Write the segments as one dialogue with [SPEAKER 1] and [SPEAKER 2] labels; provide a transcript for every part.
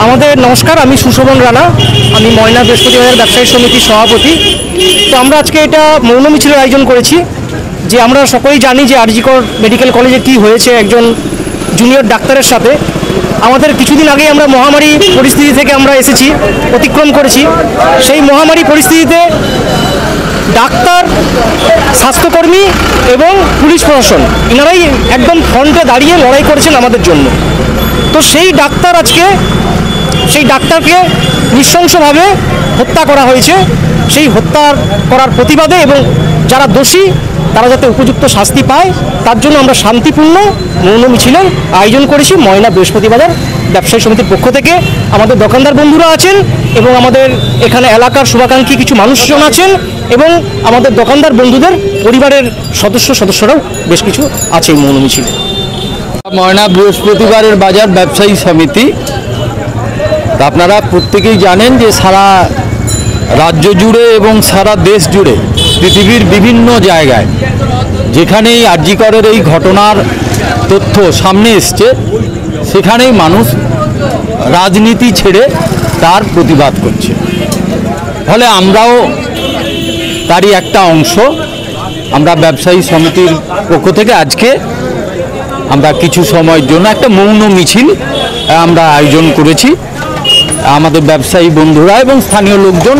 [SPEAKER 1] আমাদের নমস্কার, আমি সুশোভন রানা, আমি ময়না বৃহস্পতিবাজার ব্যবসায়ী সমিতির সভাপতি। তো আমরা আজকে এটা মৌন মিছিলের আয়োজন করেছি। যে আমরা সকলেই জানি যে আর জি কর মেডিকেল কলেজে কী হয়েছে একজন জুনিয়র ডাক্তারের সাথে। আমাদের কিছুদিন আগেই আমরা মহামারী পরিস্থিতি থেকে আমরা এসেছি, অতিক্রম করেছি। সেই মহামারী পরিস্থিতিতে ডাক্তার, স্বাস্থ্যকর্মী এবং পুলিশ প্রশাসন এনারাই একদম ফ্রন্টে দাঁড়িয়ে লড়াই করেছেন আমাদের জন্য। তো সেই ডাক্তারকে নৃশংসভাবে হত্যা করা হয়েছে। সেই হত্যা করার প্রতিবাদে এবং যারা দোষী তারা যাতে উপযুক্ত শাস্তি পায় তার জন্য আমরা শান্তিপূর্ণ মৌন মিছিলের আয়োজন করেছি ময়না বৃহস্পতিবাজার ব্যবসায়ী সমিতির পক্ষ থেকে। আমাদের দোকানদার বন্ধুরা আছেন এবং আমাদের এখানে এলাকার শুভাকাঙ্ক্ষী কিছু মানুষজন আছেন এবং আমাদের দোকানদার বন্ধুদের পরিবারের সদস্যরাও বেশ কিছু আছে এই মৌন মিছিলে।
[SPEAKER 2] ময়না বৃহস্পতিবারের বাজার ব্যবসায়ী সমিতি, আপনারা প্রত্যেকেই জানেন যে সারা রাজ্য জুড়ে এবং সারা দেশ জুড়ে পৃথিবীর বিভিন্ন জায়গায় যেখানেই আর জি করের এই ঘটনার তথ্য সামনে এসছে সেখানেই মানুষ রাজনীতি ছেড়ে তার প্রতিবাদ করছে। ফলে আমরাও তারই একটা অংশ। আমরা ব্যবসায়ী সমিতির পক্ষ থেকে আজকে আমরা কিছু সময়ের জন্য একটা মৌন মিছিল আমরা আয়োজন করেছি। আমাদের ব্যবসায়ী বন্ধুরা এবং স্থানীয় লোকজন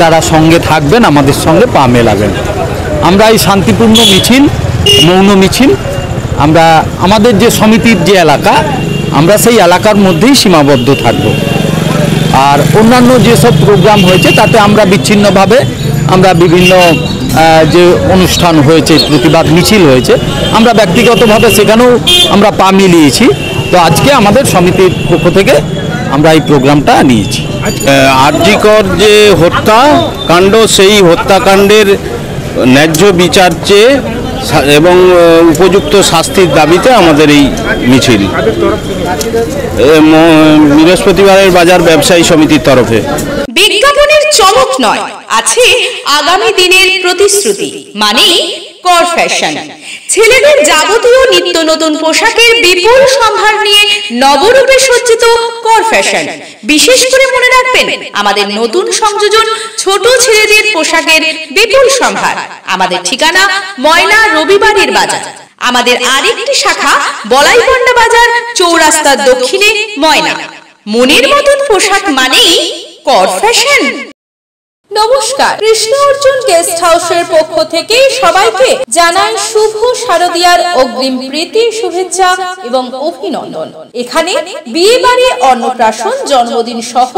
[SPEAKER 2] তারা সঙ্গে থাকবেন, আমাদের সঙ্গে পা মেলাবেন। আমরা এই শান্তিপূর্ণ মিছিল, মৌন মিছিল আমরা আমাদের যে সমিতির যে এলাকা, আমরা সেই এলাকার মধ্যেই সীমাবদ্ধ থাকব। আর অন্যান্য যেসব প্রোগ্রাম হয়েছে তাতে আমরা বিচ্ছিন্নভাবে আমরা বিভিন্ন যে অনুষ্ঠান হয়েছে, প্রতিবাদ মিছিল হয়েছে, আমরা ব্যক্তিগতভাবে সেখানেও আমরা পা মিলিয়েছি। তো আজকে আমাদের সমিতির পক্ষ থেকে আমরা এই প্রোগ্রামটা নিয়েছি।
[SPEAKER 3] আর জি কর যে হত্যাকাণ্ড, সেই হত্যাকাণ্ডের ন্যায্য বিচার চেয়ে এবং উপযুক্ত শাস্তির দাবিতে আমাদের এই মিছিল বৃহস্পতিবারের বাজার ব্যবসায়ী সমিতির তরফে।
[SPEAKER 4] বিজ্ঞাপনের চমক নয়, আছে আগামী দিনের প্রতিশ্রুতি, মানে কর ফ্যাশন। ছেলেদের যাবতীয় নিত্য নতুন পোশাকের বিপুল সম্ভার নিয়ে নবরূপে সজ্জিত কর ফ্যাশন। বিশেষ করে মনে রাখবেন, আমাদের নতুন সংযোজন ছোট ছেলেদের পোশাকের বিপুল সম্ভার। আমাদের ঠিকানা ময়না রবিবারের বাজার। আমাদের আরেকটি শাখা বলাইপন্ডা বাজার, চৌরাস্তার দক্ষিণে ময়না। মনের মতন পোশাক মানেই কর ফ্যাশন। নমস্কার, কৃষ্ণ অর্জুন গেস্ট হাউসের পক্ষ থেকে সবাইকে জানাই শুভ শারদীয়ার অগ্রিম প্রীতি, শুভেচ্ছা এবং অভিনন্দন। এখানে বিয়ে বাড়ি, অন্নপ্রাশন, জন্মদিন সহ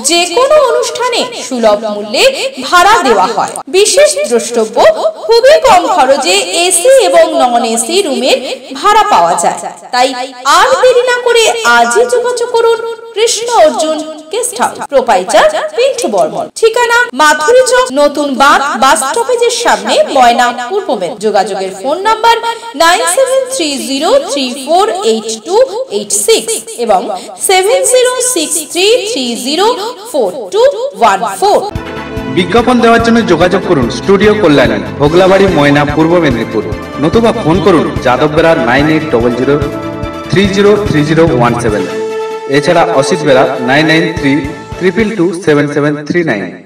[SPEAKER 4] যে কোনো অনুষ্ঠানে সুলভ মূল্যে ভাড়া দেওয়া হয়। বিশেষ দ্রষ্টব্য, খুবই কম খরচে এসি এবং নন এসি রুমের ভাড়া পাওয়া যায়। তাই আর দেরি না করে আজই যোগাযোগ করুন Krishna Arjun guest house, proprietor Pintu Barman. ঠিকানা মাথুরি চক, নতুন বাস স্টপেজের সামনে, ময়না, পূর্ব মেদিনীপুর। যোগাযোগের ফোন নাম্বার 9730348286 এবং 7063304214।
[SPEAKER 5] বিজ্ঞাপন দেওয়ার জন্য যোগাযোগ করুন স্টুডিও কল্যাণী, ভোগলাবাড়ি, ময়না, পূর্ব মেদিনীপুর। নতুবা ফোন করুন যাদব বেড়া 9800303017। এছাড়া অসিত বেড়া 9932227739।